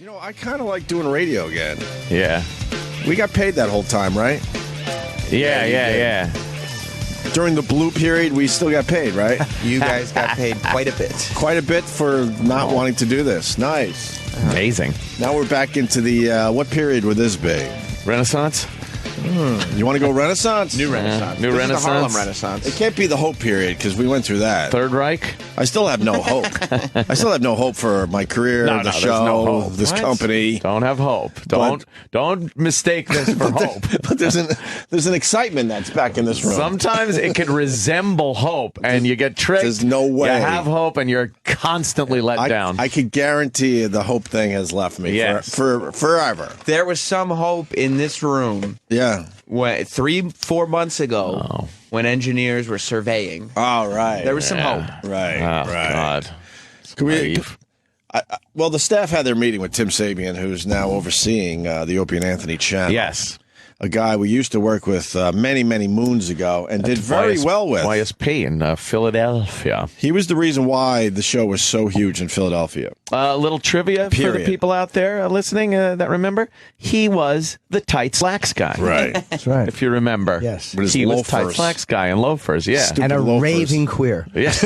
You know, I kind of like doing radio again. Yeah. We got paid that whole time, right? Yeah. During the blue period, we still got paid, right? You guys got paid quite a bit. Quite a bit for not wanting to do this. Nice. Amazing. Now we're back into the, what period would this be? Renaissance? You want to go Renaissance? New Renaissance. New This Renaissance. is the Harlem Renaissance. It can't be the Hope period because we went through that. Third Reich? I still have no hope. I still have no hope for my career, No, the there's show, no hope. this What? company. Don't have hope. Don't mistake this for hope. But there's an excitement that's back in this room. Sometimes it can resemble hope, and you get tricked. There's no way. You have hope, and you're constantly let down. I could guarantee you the hope thing has left me Yes. for forever. There was some hope in this room Yeah. when 3-4 months ago when engineers were surveying. All right. There was some hope. Right. Oh, right. God. Can we, Naive. well, the staff had their meeting with Tim Sabean, who's now overseeing the Opie and Anthony channel. Yes. A guy we used to work with many, many moons ago and did very well with. YSP in Philadelphia. He was the reason why the show was so huge in Philadelphia. A little trivia for the Period. people out there listening that remember. He was the tight slacks guy. Right. That's right. If you remember. Yes. With his He was tight loafers. slacks guy in loafers. Yeah. Stupid And a loafers. raving queer. Yes.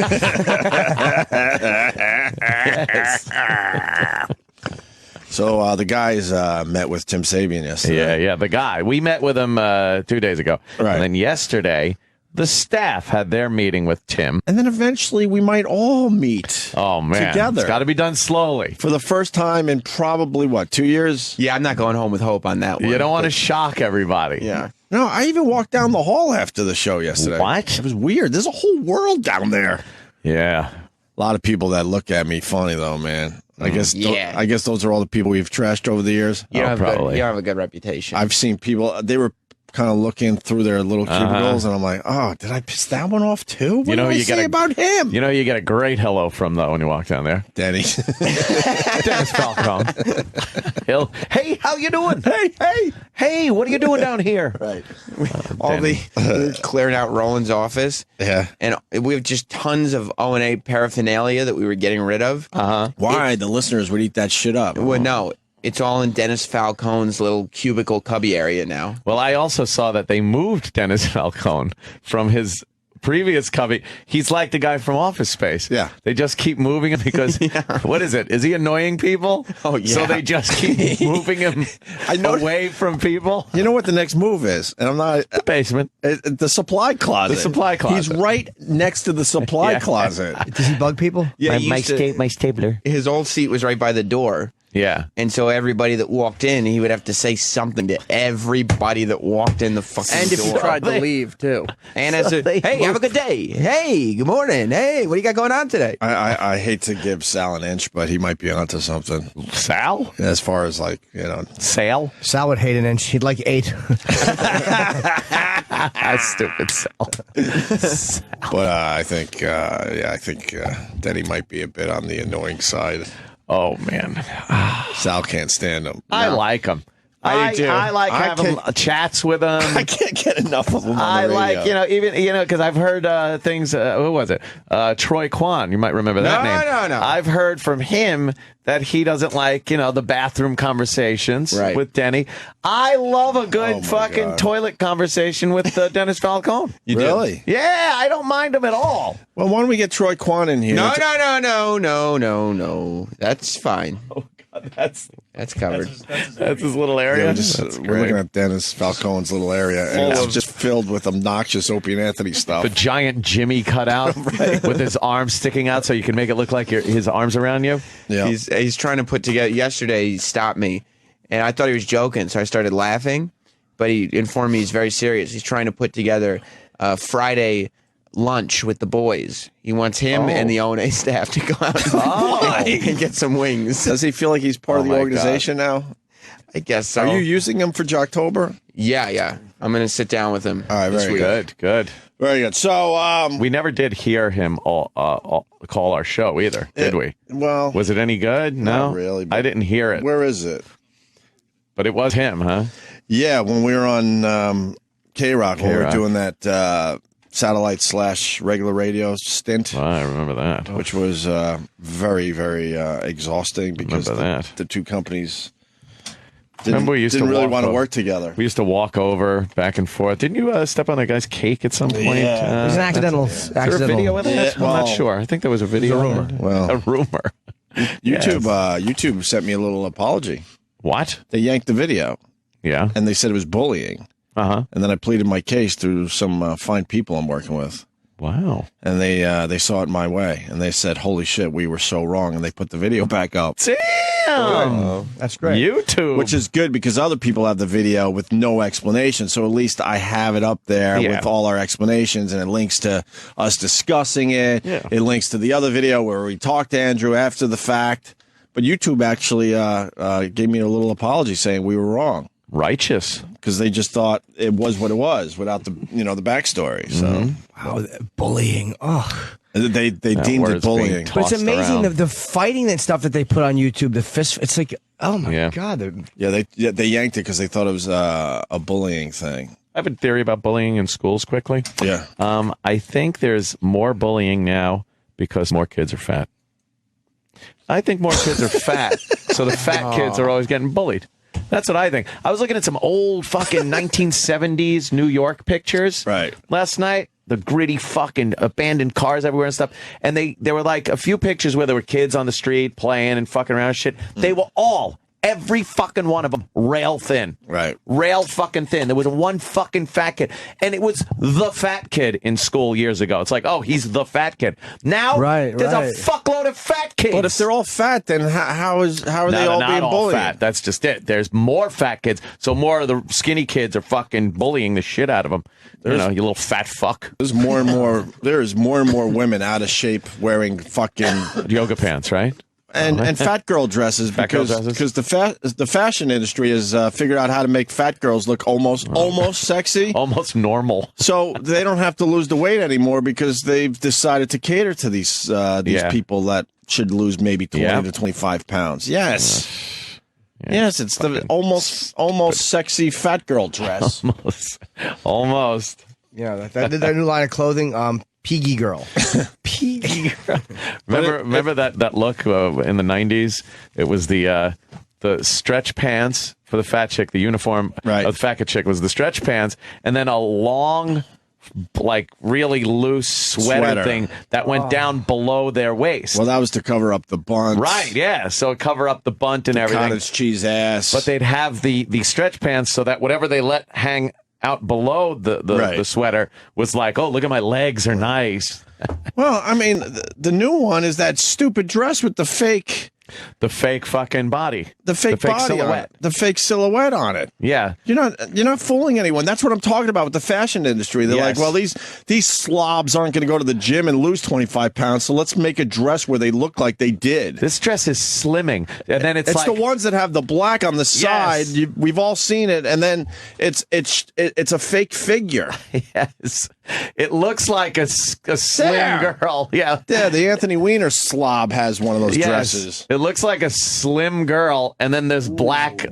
So the guys met with Tim Sabean yesterday. Yeah. The guy. We met with him 2 days ago. Right. And then yesterday, the staff had their meeting with Tim. And then eventually we might all meet. Oh, man. Together. It's got to be done slowly. For the first time in probably, 2 years? Yeah, I'm not going home with hope on that one. You don't want to shock everybody. Yeah. No, I even walked down the hall after the show yesterday. What? It was weird. There's a whole world down there. Yeah. A lot of people that look at me funny, though, man. I guess Yeah. I guess those are all the people we've trashed over the years. You don't have probably. you don't have a good reputation. I've seen people, they were kind of looking through their little cubicles, and I'm like, oh, did I piss that one off too? What You know, did I you say gotta- about him? You know, you get a great hello from, though, when you walk down there. Denny. Dennis Falcone. Hey, how you doing? Hey, what are you doing down here? Right. All the we're clearing out Roland's office. Yeah. And we have just tons of O&A paraphernalia that we were getting rid of. Why? The listeners would eat that shit up. Well, no, it's all in Dennis Falcone's little cubicle cubby area now. Well, I also saw that they moved Dennis Falcone from his previous cubby. He's like the guy from Office Space. Yeah. They just keep moving him because, what is it? Is he annoying people? Oh, yeah. So they just keep moving him away from people? You know what the next move is? And I'm not... The basement. the supply closet. The supply closet. He's right next to the supply Yeah. closet. Does he bug people? Yeah, he used to- my stapler. his old seat was right by the door. Yeah. And so everybody that walked in, he would have to say something to everybody that walked in the fucking And if door. you tried to leave, too. And as a, hey, have a good day. Hey, good morning. Hey, what do you got going on today? I hate to give Sal an inch, but he might be onto something. Sal? As far as Sal? Sal would hate an inch. He'd like 8. Stupid Sal. But I think Denny might be a bit on the annoying side. Oh, man. Sal can't stand him. I like him. I do, too. I like I having chats with him. I can't get enough of him on I the radio. like, because I've heard things. Who was it? Troy Kwan. You might remember that name. No. I've heard from him that he doesn't like, the bathroom conversations Right. with Denny. I love a good Oh, my fucking God. toilet conversation with Dennis Falcone. You really? Yeah, I don't mind him at all. Well, why don't we get Troy Kwan in here? No. That's fine. That's covered. that's his little area. Yeah, we're looking at Dennis Falcone's little area, and it's just filled with obnoxious Opie and Anthony stuff. The giant Jimmy cutout with his arms sticking out so you can make it look like his arms around you. Yeah. He's trying to put together. Yesterday, he stopped me, and I thought he was joking, so I started laughing. But he informed me he's very serious. He's trying to put together Friday lunch with the boys. He wants him and the O&A staff to go out and get some wings. Does he feel like he's part of the my organization now? I guess so. Are you using him for Jocktober? Yeah. I'm going to sit down with him. All right, this very week. Good. Very good. So, We never did hear him call our show either, did we? well, Was it any good? No, Not really, but- I didn't hear it, where is it? but it was him, huh? Yeah, when we were on K-Rock, when we were K-Rock. doing that satellite / regular radio stint, I remember that. which was very, very exhausting because Remember that. the two companies Remember we used didn't to really walk want to over- work together. We used to walk over back and forth. Didn't you step on a guy's cake at some point? Yeah. It was an accidental. Is there a video of that? Yeah, I'm not well, sure. I think there was a video. rumor. of it. Well. A rumor. YouTube sent me a little apology. What? They yanked the video, Yeah. and they said it was bullying. Uh-huh. And then I pleaded my case through some fine people I'm working with. Wow. And they saw it my way, and they said, "Holy shit, we were so wrong," and they put the video back up. Damn. That's great. YouTube. Which is good because other people have the video with no explanation. So at least I have it up there Yeah. with all our explanations, and it links to us discussing it. Yeah. It links to the other video where we talked to Andrew after the fact. But YouTube actually gave me a little apology saying we were wrong righteous. because they just thought it was what it was without the the backstory. So Wow, bullying. Oh, they deemed it word's being bullying. taught. but it's Tossed amazing around. the fighting and stuff that they put on YouTube. The fist. It's like, oh my Yeah. god. Yeah, they yanked it because they thought it was a bullying thing. I have a theory about bullying in schools quickly. Yeah. I think there's more bullying now because more kids are fat. I think more kids are fat, so the fat kids are always getting bullied. That's what I think. I was looking at some old fucking 1970s New York pictures Right. last night. The gritty fucking abandoned cars everywhere and stuff. And there were like a few pictures where there were kids on the street playing and fucking around and shit. They were every fucking one of them rail thin. Right. Rail fucking thin. There was one fucking fat kid. And it was the fat kid in school years ago. It's like, oh, he's the fat kid. Now, Right, there's right. a fuckload of fat kids. But if they're all fat, then how are they all not being bullied? fat. That's just it. There's more fat kids. So more of the skinny kids are fucking bullying the shit out of them. You little fat fuck. There's more and more. There's more and more women out of shape wearing fucking Yoga pants, right? and fat girl dresses Fat girl dresses? because the fashion industry has figured out how to make fat girls look almost sexy. Almost normal. So they don't have to lose the weight anymore because they've decided to cater to these Yeah. people that should lose maybe 20 Yeah. to 25 pounds. Yes. Yes, it's the Fucking almost sexy fat girl dress. Almost. Yeah, that new line of clothing. Piggy girl. Piggy. Remember that look in the 90s? It was the stretch pants for the fat chick. The uniform Right. of the fat chick was the stretch pants, and then a long, like really loose sweater thing that went down below their waist. Well, that was to cover up the bunt. Right, yeah. So it cover up the bunt and everything. Cottage cheese ass. But they'd have the stretch pants so that whatever they let hang out below the Right. sweater was like, oh, look at my legs are nice. Well, I mean, the new one is that stupid dress with the fake fucking body. the fake body silhouette. on it, the fake silhouette on it. Yeah. You're not fooling anyone. That's what I'm talking about with the fashion industry. They're Yes. like, well, these slobs aren't going to go to the gym and lose 25 pounds, so let's make a dress where they look like they did. This dress is slimming. And then it's like the ones that have the black on the side. Yes. We've all seen it, and then it's a fake figure. yes. It looks like a slim There. girl. Yeah. Yeah, the Anthony Weiner slob has one of those Yes. dresses. It looks like a slim girl, and then there's black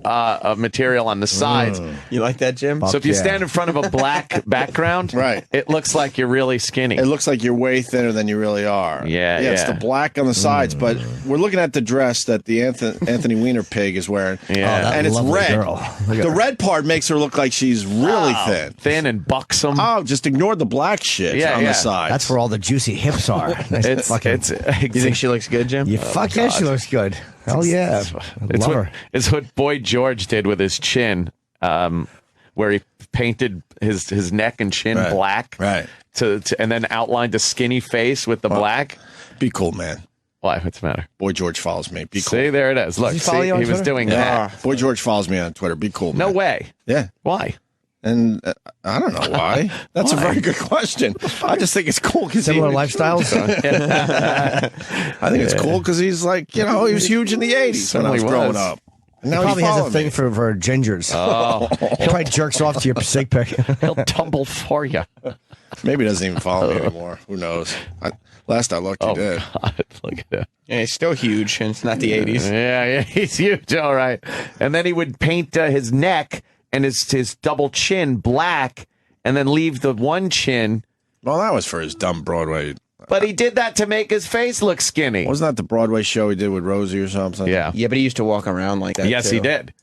material on the sides. You like that, Jim? So if you yeah. stand in front of a black background, Right. it looks like you're really skinny. It looks like you're way thinner than you really are. Yeah, It's yeah. the black on the sides, but we're looking at the dress that the Anthony Weiner pig is wearing. Yeah. that and it's lovely red. girl. Look at The her. red part makes her look like she's really thin. Thin and buxom. Oh, just ignore the black shit Yeah, on yeah. the side. That's where all the juicy hips are. Nice it's fucking, You think she looks good, Jim? yeah, fuck yeah, she looks good. Hell yeah, It's love what, her. it's what Boy George did with his chin, where he painted his neck and chin Right, black, right. and then outlined a skinny face with the black. Be cool, man. Why? What's the matter? Boy George follows me. Be cool. See, there it is. Look, he follow see, you on he was Twitter? doing Yeah. that. Boy George follows me on Twitter. Be cool, man. No way. Yeah. Why? And I don't know why. That's a very good question. I just think it's cool because Similar lifestyles. I think it's cool because he's like, he was huge in the 80s when I was Certainly growing was. up. And now Probably he's has a following thing me. for gingers. Oh, He probably jerks off to your sick pic. he'll tumble for you. Maybe he doesn't even follow me anymore. Who knows? Last I looked, he did. God, look at that. Yeah, he's still huge, and it's not the 80s. Yeah, he's huge. All right. And then he would paint his neck and his double chin black, and then leave the one chin Well, that was for his dumb Broadway. But he did that to make his face look skinny. Wasn't that the Broadway show he did with Rosie or something? Yeah. Yeah, but he used to walk around like that. Yes, too. he did.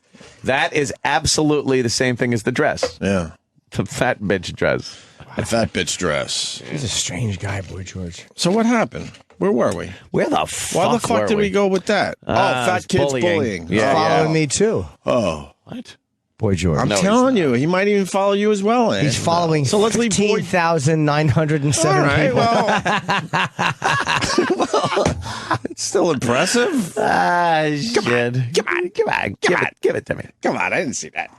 That is absolutely the same thing as the dress. Yeah. The fat bitch dress. The fat bitch dress. He's a strange guy, Boy George. So what happened? Where were we? Where the fuck Why the fuck were did we go with that? Fat it's kids bullying. bullying. Yeah, Following me too, Oh. What? Boy George. I'm No, he's telling you, he might even follow you as well. He's following So let's leave Boy. 15,907 All right, people. well, it's still impressive. Ah, shit. Come on. Give it to me. Come on, I didn't see that.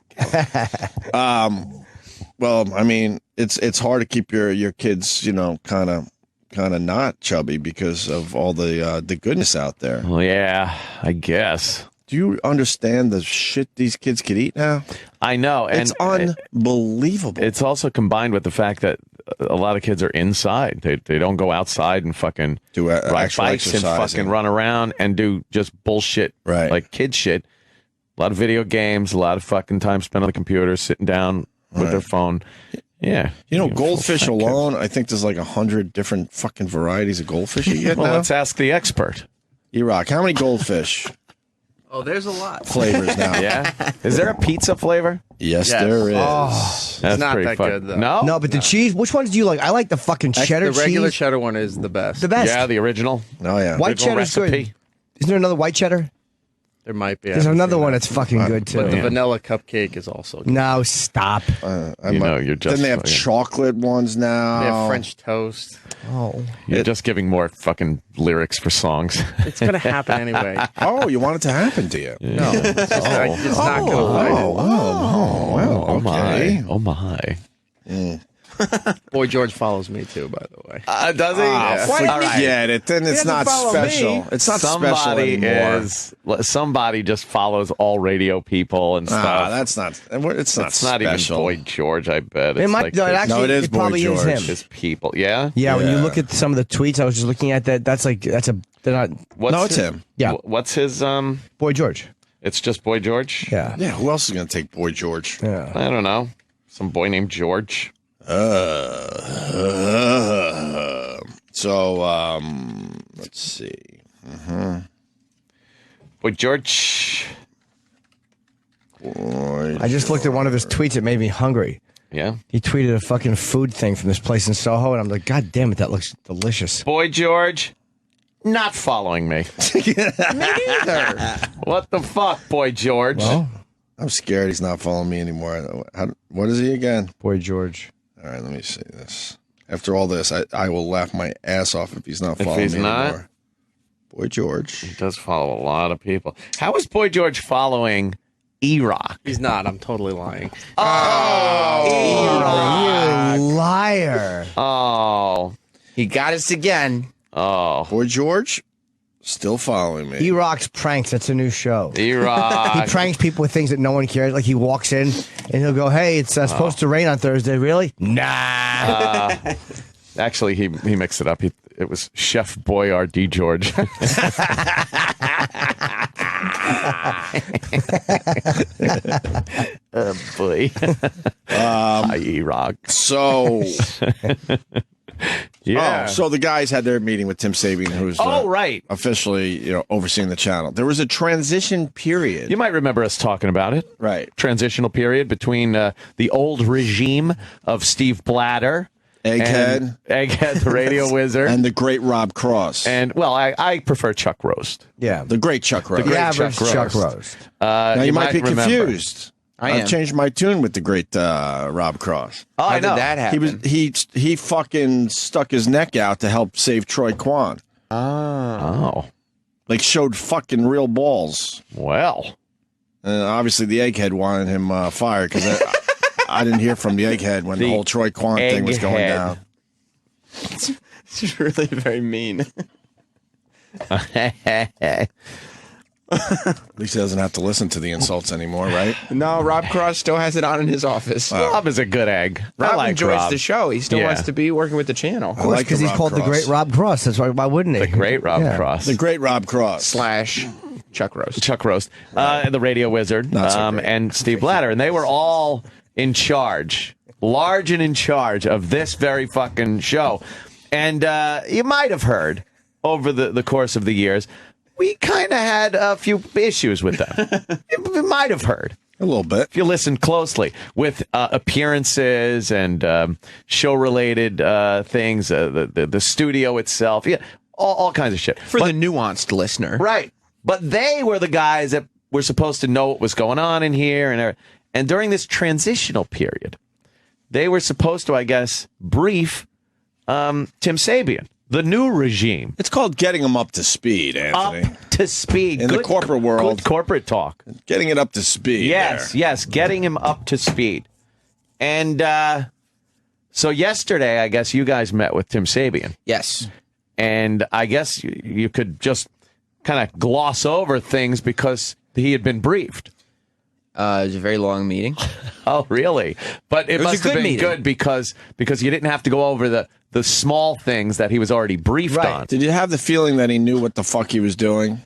Well, I mean, it's hard to keep your kids, kind of not chubby because of all the goodness out there. Well, yeah, I guess. Do you understand the shit these kids could eat now? I know. And It's unbelievable. it's also combined with the fact that a lot of kids are inside. They don't go outside and fucking Do ride actual bikes and exercising. fucking run around and do just bullshit, Right. like kid shit. A lot of video games, a lot of fucking time spent on the computer, sitting down with their phone. Yeah. Goldfish Fat kids. alone, I think there's like 100 different fucking varieties of goldfish you get Well, now. let's ask the expert. E-Rock, how many goldfish Oh, there's a lot. flavors now? Yeah. Is there a pizza flavor? Yes, Yes. there is. That's not pretty that fuck- good, though. No? No, but the cheese. Which ones do you like? I like the fucking cheddar The regular cheese. cheddar one is the best. The best. Yeah, the original. Oh, yeah. White Original cheddar's good. recipe. Isn't there another white cheddar? There might be. I There's haven't another seen one that. that's fucking good too. But the Yeah. vanilla cupcake is also good. No, stop. You're just Then they have fucking- chocolate ones now. They have French toast. Oh, You're just giving more fucking lyrics for songs. It's going to happen anyway. Oh, you want it to happen to you? No, it's not going to lie. Well, Oh okay. my. Oh my. Boy George follows me too, by the way. Does he? Forget it. Then it's doesn't not follow special. me. It's not Somebody special anymore. somebody just follows all radio people and stuff. That's not. It's not It's not special. even Boy George, I bet. it It's might. like No, it his, actually. No, it is Boy probably is George. him. his people. Yeah. Yeah, when you Yeah. look at some of the tweets, I was just looking at that. That's a. They're not. What's No, it's his- him. Yeah. What's his Boy George. It's just Boy George? Yeah. Yeah, who else is going to take Boy George? Yeah. I don't know. Some boy named George. So, let's see. Boy George. Boy, I just looked at one of his tweets. It made me hungry. Yeah. He tweeted a fucking food thing from this place in Soho, and I'm like, God damn it, that looks delicious. Boy George. Not following me. Me neither. What the fuck, Boy George? Well, I'm scared he's not following me anymore. What is he again? Boy George. All right, let me see this. After all this, I will laugh my ass off if he's not If following he's me not? anymore. Boy George. He does follow a lot of people. How is Boy George following E-Rock? He's not. I'm totally lying. You liar. Oh. He got us again. Oh. Boy George, still following me. E-Rock's Pranks. That's a new show. He E-Rock. pranks people with things that no one cares. Like he walks in and he'll go, "Hey, it's supposed to rain on Thursday." Really? Nah. Actually, he mixed it up. It was Chef Boyardee George. Oh, boy. E-Rock. So, Yeah. so the guys had their meeting with Tim Sabean, who's Right. officially, overseeing the channel. There was a transition period. You might remember us talking about it. Right. Transitional period between the old regime of Steve Blatter, Egghead. and Egghead, the radio wizard, And the great Rob Cross. and well, I prefer Chuck Roast. Yeah. the great Chuck Rose. great The average Chuck Chuck Roast. Roast. Now you might be remember. confused. I I've am. changed my tune with the great Rob Cross. Oh, How I did know. that He happen? was he fucking stuck his neck out to help save Troy Kwan. Oh, Like showed fucking real balls. well. And obviously the egghead wanted him fired because I didn't hear from the egghead when the whole Troy Kwan thing was going Egghead. down. It's really very mean. At least he doesn't have to listen to the insults anymore, right? No, Rob Cross still has it on in his office. Rob is a good egg. I Rob like enjoys Rob. the show. He still Yeah. wants to be working with the channel. Of course, like because the he's Rob called the Cross. Great Rob Cross. That's why wouldn't he? The great Rob Yeah. Cross. The great Rob Cross. Slash Chuck Roast. Chuck Roast, and the radio wizard, Not so great. and Steve Blatter, and they were all in charge large and in charge of this very fucking show. And you might have heard over the course of the years, we kind of had a few issues with them. You might have heard. A little bit. If you listen closely with appearances and show-related things, the studio itself, yeah, all kinds of shit. For the nuanced listener. Right. But they were the guys that were supposed to know what was going on in here. And during this transitional period, they were supposed to, I guess, brief Tim Sabean, the new regime. It's called getting them up to speed, Anthony. Up to speed. In the corporate world. Good corporate talk. Getting it up to speed. Yes, getting him up to speed. And so yesterday, I guess you guys met with Tim Sabean. Yes. And I guess you could just kind of gloss over things because he had been briefed. It was a very long meeting. Oh, really? But it must have been meeting. good because you didn't have to go over the small things that he was already briefed on. Did you have the feeling that he knew what the fuck he was doing?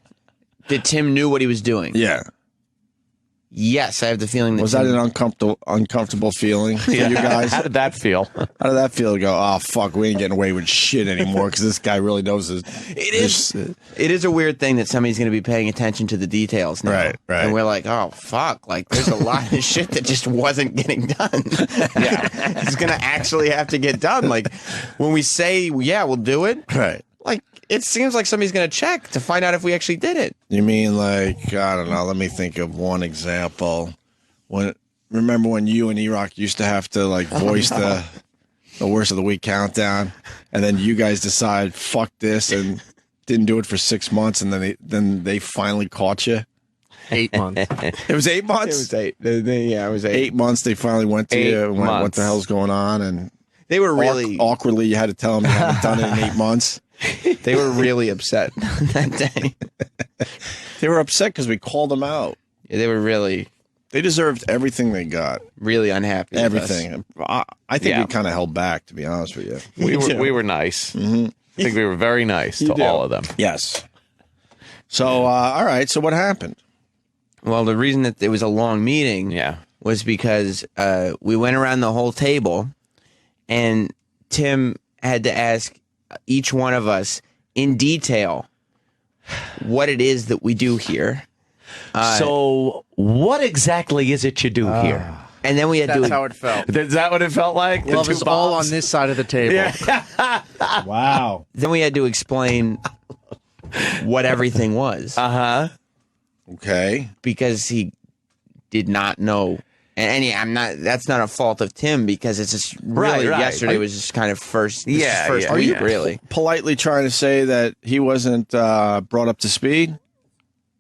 Did Tim knew what he was doing? Yeah. Yes, I have the feeling that Was Tim, that an uncomfortable feeling for you guys? How did that feel? How did that feel to go, oh, fuck, we ain't getting away with shit anymore because this guy really knows his... It is a weird thing that somebody's going to be paying attention to the details now. Right. And we're like, oh, fuck. Like, there's a lot of shit that just wasn't getting done. Yeah. It's going to actually have to get done. Like, when we say, yeah, we'll do it. Right. Like, it seems like somebody's going to check to find out if we actually did it. You mean like, I don't know, let me think of one example. Remember when you and E-Rock used to have to like voice the worst of the week countdown, and then you guys decide, fuck this, and didn't do it for 6 months, and then they finally caught you? 8 months. It was 8 months? It was 8. Yeah, it was 8. 8 months they finally went to you and went, what the hell's going on? And They were really awkwardly you had to tell them you hadn't done it in 8 months. They were really upset that day. They were upset because we called them out. Yeah, they were really, They deserved everything they got. really unhappy. with us. Everything. I think we kind of held back, to be honest with you. We were nice. I think we were very nice to all of them. Yes. So, all right. So what happened? Well, the reason that it was a long meeting was because we went around the whole table, and Tim had to ask each one of us in detail what it is that we do here. So what exactly is it you do here? And then we had That's to... how it felt. Is that what it felt like? Love The is two all Bobs? on this side of the table. Wow. Then we had to explain what everything was. Okay. Because he did not know. And yeah, that's not a fault of Tim, because it's just really Right. yesterday was just kind of first week, yeah. really. Politely trying to say that he wasn't brought up to speed?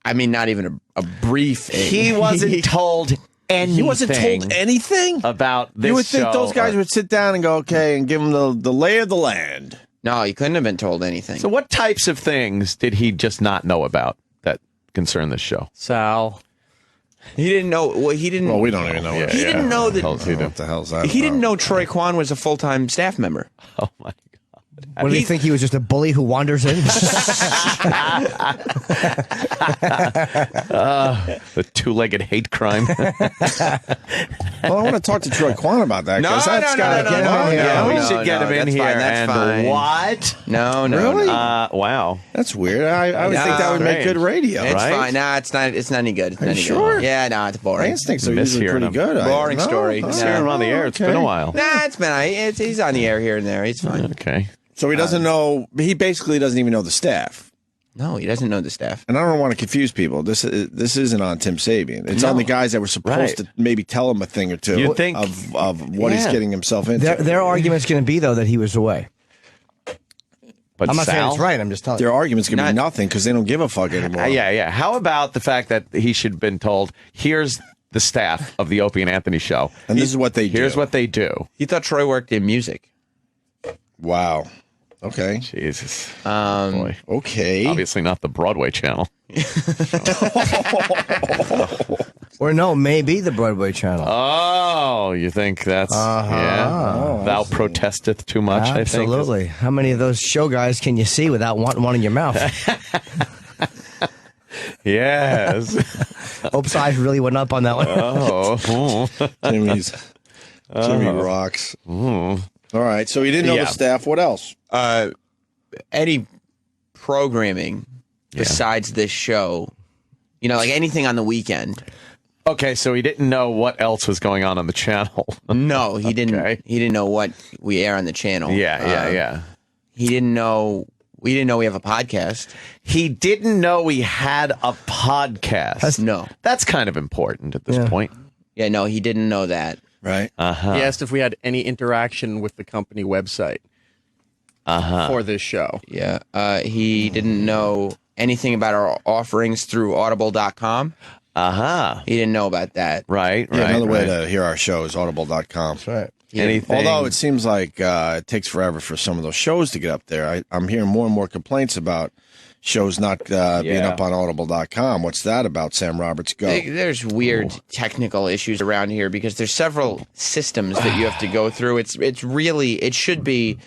I mean, not even a brief. He wasn't told anything. He wasn't told anything? about this You would think show those guys or- would sit down and go, okay, and give him the lay of the land. No, he couldn't have been told anything. So what types of things did he just not know about that concern this show? Sal. He didn't know. Well, he didn't. Well, we don't even know. He didn't know that. Hell's he do? What the hell's that? He didn't about? know Troy Kwan was a full-time staff member. Oh my God. What do you think? He was just a bully who wanders in? The two-legged hate crime. Well, I want to talk to Troy Kwan about that. No, 'cause that's no, gotta no, get no, him no, in here. no, we no, should get him in that's here. fine, that's and fine. what? No, no, Really? no. Wow. That's weird. I would think that would make strange. good radio. It's Right? fine. Nah, it's not. It's not any good. It's not you any sure? Good. Yeah, no, it's boring. Instincts are Miss usually hearing pretty him. good. Boring story. Oh, Let's hear him on the air. It's been a while. Nah, it's been. He's on the air here and there. He's fine. Okay. So he doesn't know. He basically doesn't even know the staff. No, he doesn't know the staff. And I don't want to confuse people. This isn't on Tim Sabean. It's on the guys that were supposed Right. to maybe tell him a thing or two You'd think- of what he's getting himself into. Their argument's going to be, though, that he was away. But I'm not saying Sal? it's right. I'm just telling you. Their argument's going to be nothing because they don't give a fuck anymore. Yeah. How about the fact that he should have been told, here's the staff of the Opie and Anthony show. And this is what they do. Here's what they do. He thought Troy worked in music. Wow. Okay. Jesus. Um, Boy. Okay. Obviously not the Broadway channel. Or no, maybe the Broadway channel. Oh, you think that's... Yeah. Thou protesteth too much, I think. Absolutely. How many of those show guys can you see without wanting one in your mouth? Yes. Ope's eyes really went up on that one. Oh. Timmy's Jimmy rocks. All right, so he didn't know the staff. What else? Any programming besides this show, like anything on the weekend. Okay, so he didn't know what else was going on the channel. No, he didn't. He didn't know what we air on the channel. Yeah. He didn't know. We didn't know we have a podcast. He didn't know we had a podcast. No. That's kind of important at this point. Yeah, no, he didn't know that. Right. He asked if we had any interaction with the company website for this show. Yeah. He didn't know anything about our offerings through audible.com. He didn't know about that. Right. Another way to hear our show is audible.com. That's right. Anything. Although it seems like it takes forever for some of those shows to get up there. I'm hearing more and more complaints about shows not being up on audible.com. What's that about, Sam Roberts? Go. There's weird technical issues around here because there's several systems that you have to go through. It should be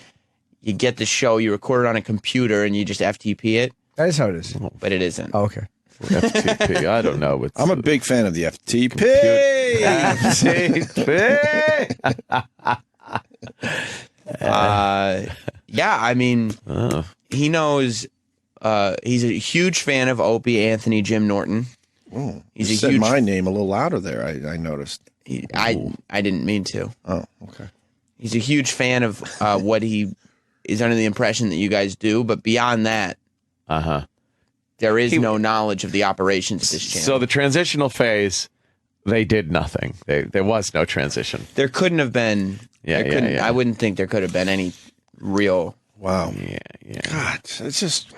you get the show, you record it on a computer, and you just FTP it. That is how it is. But it isn't. Oh, okay. FTP. I don't know. I'm a big fan of the FTP. Yeah, I mean, he knows. He's a huge fan of Opie, Anthony, Jim Norton. Oh, He's you a said huge. my name a little louder there. I noticed. I didn't mean to. Oh, okay. He's a huge fan of what he is under the impression that you guys do, but beyond that, there is no knowledge of the operations of this channel. So the transitional phase, they did nothing. There was no transition. There couldn't have been. Yeah. I wouldn't think there could have been any real. Wow. Yeah. God, it's just.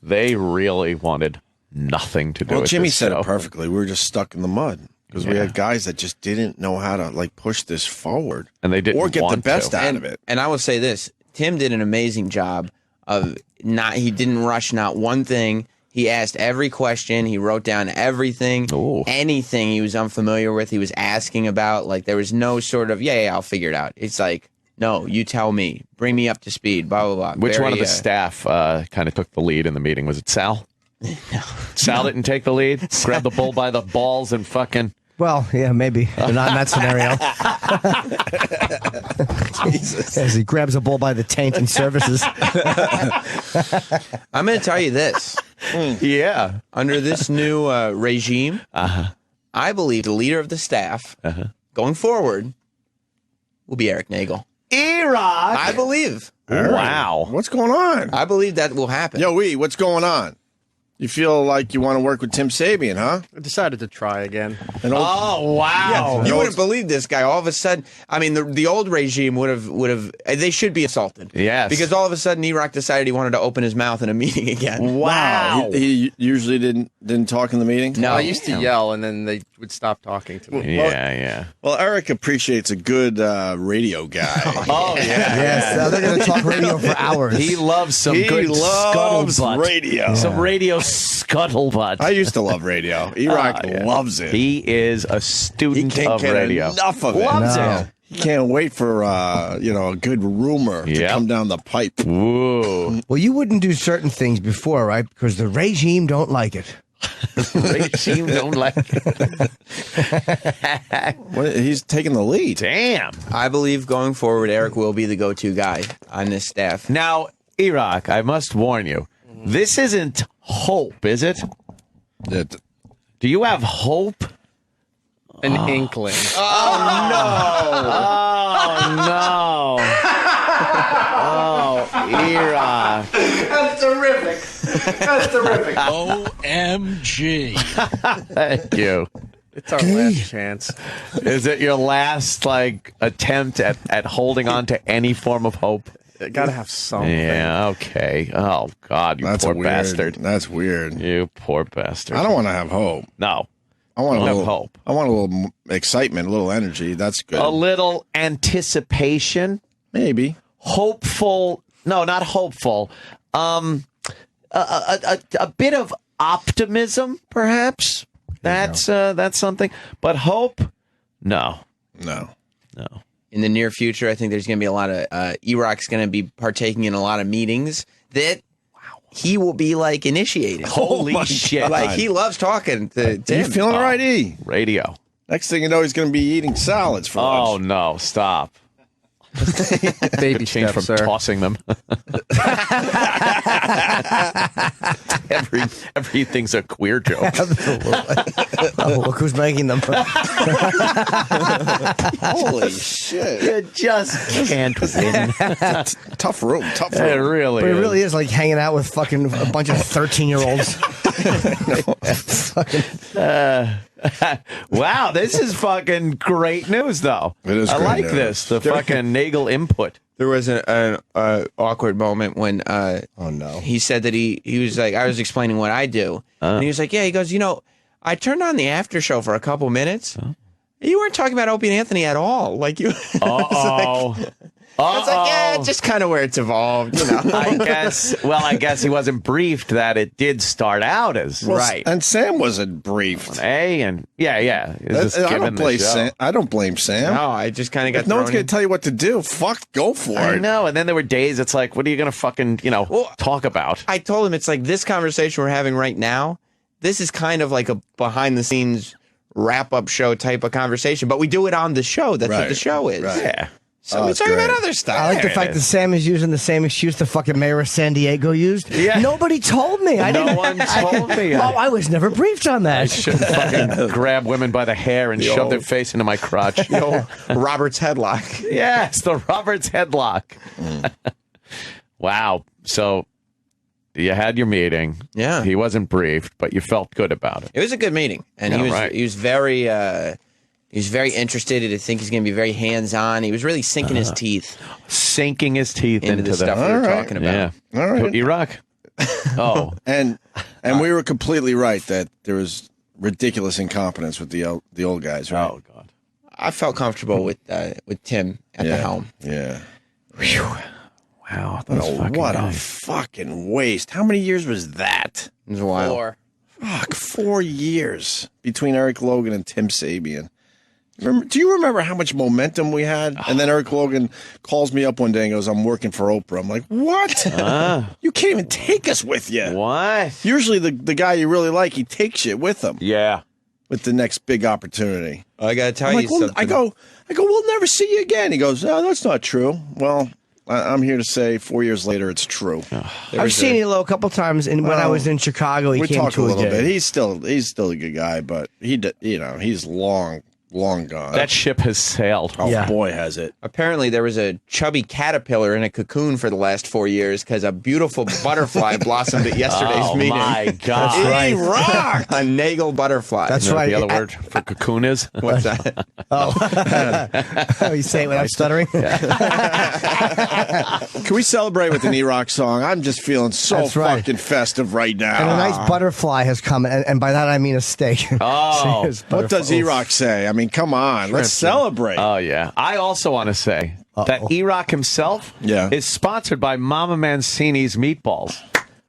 They really wanted nothing to do Well, with Jimmy this said show. it perfectly. We were just stuck in the mud because we had guys that just didn't know how to push this forward, And they didn't or get the want best to. out of it. And I will say this: Tim did an amazing job of not. He didn't rush not one thing. He asked every question. He wrote down everything. Ooh. Anything he was unfamiliar with, he was asking about. Like there was no sort of I'll figure it out. It's like, no, you tell me, bring me up to speed. Blah blah blah. Which one of the staff kind of took the lead in the meeting? Was it Sal? No. Sal didn't take the lead? Grab the bull by the balls and fucking... Well, yeah, maybe. But not in that scenario. Jesus. As he grabs a bull by the taint and services. I'm going to tell you this. Yeah. Under this new regime, I believe the leader of the staff going forward will be Eric Nagel. E-Rock! I believe. Wow. What's going on? I believe that will happen. Yo, what's going on? You feel like you want to work with Tim Sabean, huh? I decided to try again. Oh, wow. You wouldn't believe this guy. All of a sudden, I mean, the old regime would have. They should be assaulted. Yes. Because all of a sudden, E-Rock decided he wanted to open his mouth in a meeting again. Wow. He usually didn't talk in the meeting? No. I used to yell, and then they would stop talking to me. Yeah. Well, Eric appreciates a good radio guy. Oh, yeah. Yes, they're going to talk radio for hours. He loves some He good loves scuttlebutt. radio. Some radio scuttlebutt. I used to love radio. E-Rock loves it. He is a He student can't of get radio. enough of it. Loves No. it. He can't wait for a good rumor to Yep. come down the pipe. Whoa. Well, you wouldn't do certain things before, right? Because the regime don't like it. Regime don't like it. He's taking the lead. Damn. I believe going forward, Eric will be the go-to guy on this staff. Now, E-Rock, I must warn you. This isn't hope, is it? It- Do you have hope? An inkling. Oh, no. Oh, E-Rock. That's terrific. That's terrific. OMG. Thank you. It's our last chance. Is it your last, attempt at holding on to any form of hope? Got to have something. Yeah, okay. Oh, God, you That's poor weird. bastard. That's weird. You poor bastard. I don't want to have hope. No. I want a Don't have little hope. I want a little excitement, a little energy. That's good. A little anticipation. Maybe. Hopeful. No, not hopeful. A bit of optimism, perhaps. That's something. But hope? No. No. In the near future, I think there's going to be a lot of E-Rock's going to be partaking in a lot of meetings that he will be initiating. Holy shit. He loves talking to Tim. You feeling all right, E? Radio. Next thing you know, he's going to be eating salads for Oh lunch. no! Stop. Baby Change steps, from sir. tossing them. Everything's a queer joke. Oh, look who's making them. Holy shit. You just can't win. Tough room. It really But it is. really is like hanging out with fucking a bunch of 13-year-olds. Wow, this is fucking great news, though. It is I great like news. this. The fucking Nagel input. There was an awkward moment when Oh, no. he said that he was like, I was explaining what I do. And he was like, yeah, he goes, I turned on the after show for a couple minutes. You weren't talking about Opie and Anthony at all. Like you. Uh-oh. It's like, yeah, it's just kind of where it's evolved, I guess he wasn't briefed that it did start out as Right. And Sam wasn't briefed. A and yeah. It's just I given don't the blame show. Sam. I don't blame Sam. No, I just kind of got If no one's thrown going in. to tell you what to do, fuck, go for I it. know, and then there were days it's like, what are you going to fucking, talk about? I told him it's like this conversation we're having right now. This is kind of like a behind the scenes wrap up show type of conversation, but we do it on the show. That's what Right. the show is. Right. Yeah. So we it's talk great. about other stuff. I like the fact that Sam is using the same excuse the fucking mayor of San Diego used. Yeah. Nobody told me. I No didn't. one told me. Oh, I was never briefed on I that. should fucking grab women by the hair and shove their face into my crotch. Robert's headlock. Yes, the Roberts headlock. Wow. So you had your meeting. Yeah. He wasn't briefed, but you felt good about it. It was a good meeting, and Yeah, he was very interested. I think he's going to be very hands on. He was really sinking his teeth Sinking his teeth into the stuff we were All right. talking about. Yeah. All right. Iraq. Oh. And we were completely right that there was ridiculous incompetence with the old guys, right? Oh, God. I felt comfortable with Tim at the helm. Yeah. Wow. What a fucking waste. How many years was that? It was a while. 4. Fuck, 4 years between Eric Logan and Tim Sabean. Do you remember how much momentum we had? And then Eric Logan calls me up one day and goes, I'm working for Oprah. I'm like, what? You can't even take us with you. What? Usually the guy you really like, he takes you with him Yeah. with the next big opportunity. I got to tell I'm you like, well, something. I go, we'll never see you again. He goes, no, that's not true. Well, I'm here to say 4 years later, it's true. I've seen Elo a couple times, and when I was in Chicago, he We came talked to a little gig. bit. He's still a good guy, but he's long gone. That ship has sailed. oh Yeah. boy, has it. Apparently, there was a chubby caterpillar in a cocoon for the last 4 years because a beautiful butterfly blossomed at yesterday's Oh, meeting. my God. That's right. Rock! A Nagel butterfly. That's You know what right. the other word for cocoon is? What's that? Oh, you say it without stuttering? Can we celebrate with an E-Rock song? I'm just feeling so That's right. fucking festive right now. And a nice butterfly has come, and by that I mean a steak. Oh. Serious What does butterfly. E-Rock say? I mean, come on, let's celebrate. Oh, yeah. I also want to say that E-Rock himself is sponsored by Mama Mancini's Meatballs.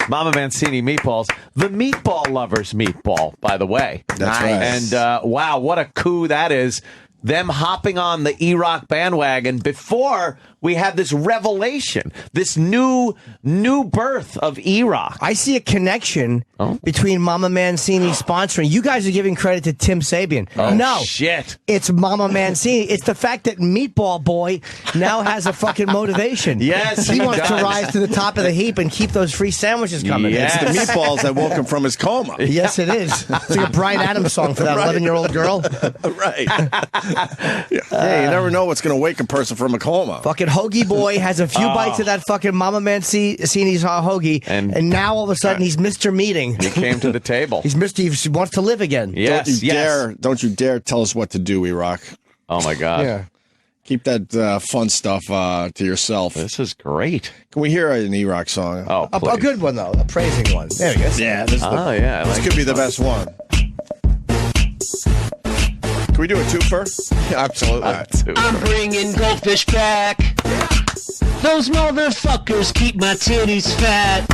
Mama Mancini Meatballs, the meatball lovers meatball, by the way. That's right. And wow, what a coup that is. Them hopping on the E-Rock bandwagon before we had this revelation, this new birth of E-Rock. I see a connection between Mama Mancini sponsoring. You guys are giving credit to Tim Sabean. No. Shit. It's Mama Mancini. It's the fact that Meatball Boy now has a fucking motivation. Yes, he he wants to does. rise to the top of the heap and keep those free sandwiches coming. Yes. The meatballs that woke him from his coma. Yes, it is. It's like a Bryan Adams song for that 11-year-old girl. Right. Hey, you never know what's going to wake a person from a coma. Fucking Hoagie Boy has a few bites of that fucking Mama Mancini's hoagie, and now all of a sudden he's Mr. Meeting. He came to the table. He's Mr. He wants to live again. Yes, Don't you dare tell us what to do, E-Rock. Oh, my God. Yeah. Keep that fun stuff to yourself. This is great. Can we hear an E-Rock song? Oh, A please. good one, though. A praising one. There he is. Yeah, this, Oh, yeah. I this like could be the best one. Can we do a twofer? Absolutely. I'm bringing goldfish back. Those motherfuckers keep my titties fat.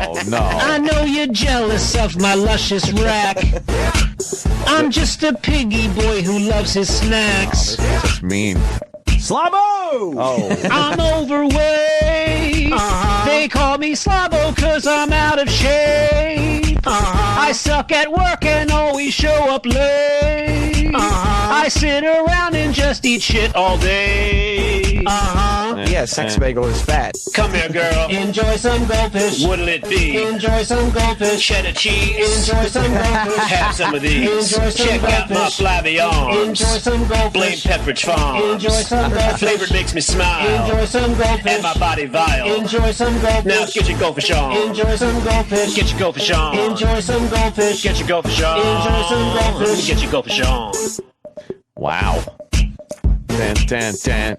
Oh, no. I know you're jealous of my luscious rack. I'm just a piggy boy who loves his snacks. That's mean. Slabo! Oh. I'm overweight. They call me Slabo cause I'm out of shape. I suck at work and always show up late. I sit around and just eat shit all day. Yeah, sex bagel is fat. Come here, girl. Enjoy some goldfish. What'll it be? Enjoy some goldfish. Cheddar cheese. Enjoy some goldfish. Have some of these. Enjoy some Check goldfish. Out my flabby arms. Enjoy some goldfish. Blame Pepperidge Farms. Enjoy some goldfish. Flavored makes me smile. Enjoy some goldfish. And my body vile. Enjoy some goldfish. Now get your goldfish on. Enjoy some goldfish. Get your goldfish on. Enjoy some goldfish. Get your goldfish on. Enjoy some goldfish. Get your goldfish on. Wow. Tan, tan, tan.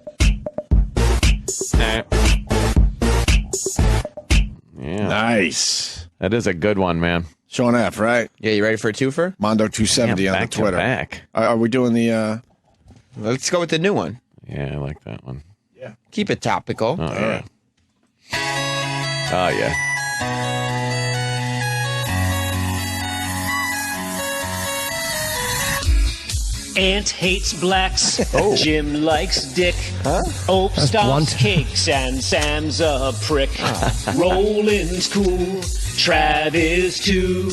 Yeah. Nice. That is a good one, man. Sean F, right? Yeah, you ready for a twofer? Mondo 270 Yeah, on the back to Twitter. back. Are we doing the Let's go with the new one. Yeah, I like that one. Keep it topical. Oh, yeah. Oh, yeah. Aunt hates blacks. Jim likes dick. Ope blunt. stomps cakes and Sam's a prick. Roland's cool. Travis too.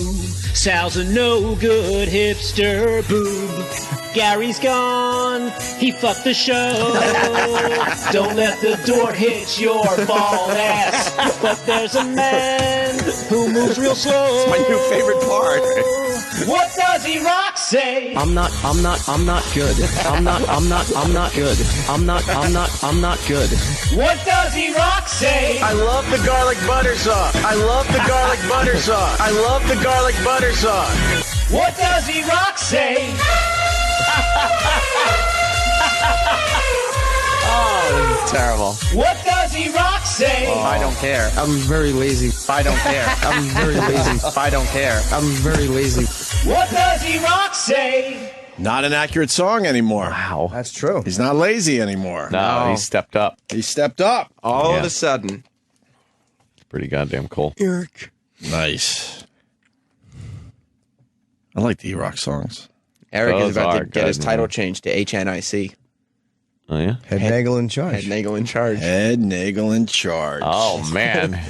Sal's a no good hipster boob. Gary's gone. He fucked the show. Don't let the door hit your bald ass. But there's a man who moves real slow. My new favorite part. What does he rock say? I'm not good. I'm not good. I'm not good. What does he rock say? I love the garlic butter sauce. I love the garlic butter sauce. I love the garlic butter sauce. What does he rock say? Oh, this is terrible. What does he rock say? I don't care. I'm very lazy. I don't care. I'm very lazy. I don't care. I'm very lazy. What does he rock say? not an accurate song anymore? Wow. That's true. He's not lazy anymore. No, he stepped up. He stepped up. All Yeah. of a sudden. It's pretty goddamn cool. Eric. Nice. I like the E-Rock songs. Eric Those is about are to get his good, title man. changed to HNIC. Oh, yeah? Head Nagel in charge. Head Nagel in charge. Ed Nagel in charge. Oh, man.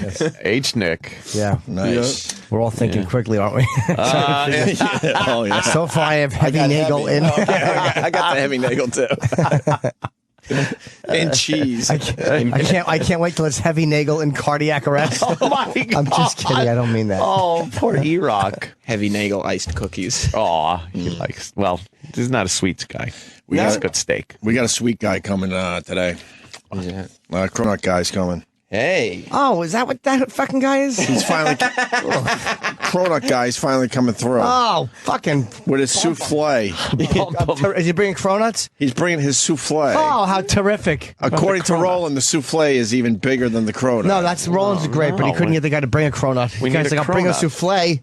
H-Nick. Yeah. Nice. We're all thinking quickly, aren't we? Oh, yeah. So far, I have Heavy Nagel in. I got the heavy Nagel, too. And cheese. I can't wait till it's Heavy Nagel in cardiac arrest. Oh, my God. I'm just kidding. I don't mean that. Oh, poor E-Rock. Heavy Nagel iced cookies. Aw, he likes, well, he's not a sweets guy. He got likes it. good steak. We got a sweet guy coming today. Cronut guy's coming. Hey. Oh, is that what that fucking guy is? He's finally Cronut guy's finally coming through Oh, fucking. with his souffle. Is he bringing cronuts? He's bringing his souffle. Oh, how terrific. According to Roland, the souffle is even bigger than the cronut. No, that's Roland's great, but he couldn't get the guy to bring a cronut. We The guy's need a like, I'll bring a cronut. souffle.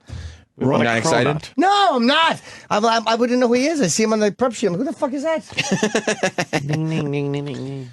We want Not a excited? cronut. No, I'm not. I wouldn't know who he is. I see him on the prep sheet. I'm like, who the fuck is that? Ding, ding, ding, ding, ding.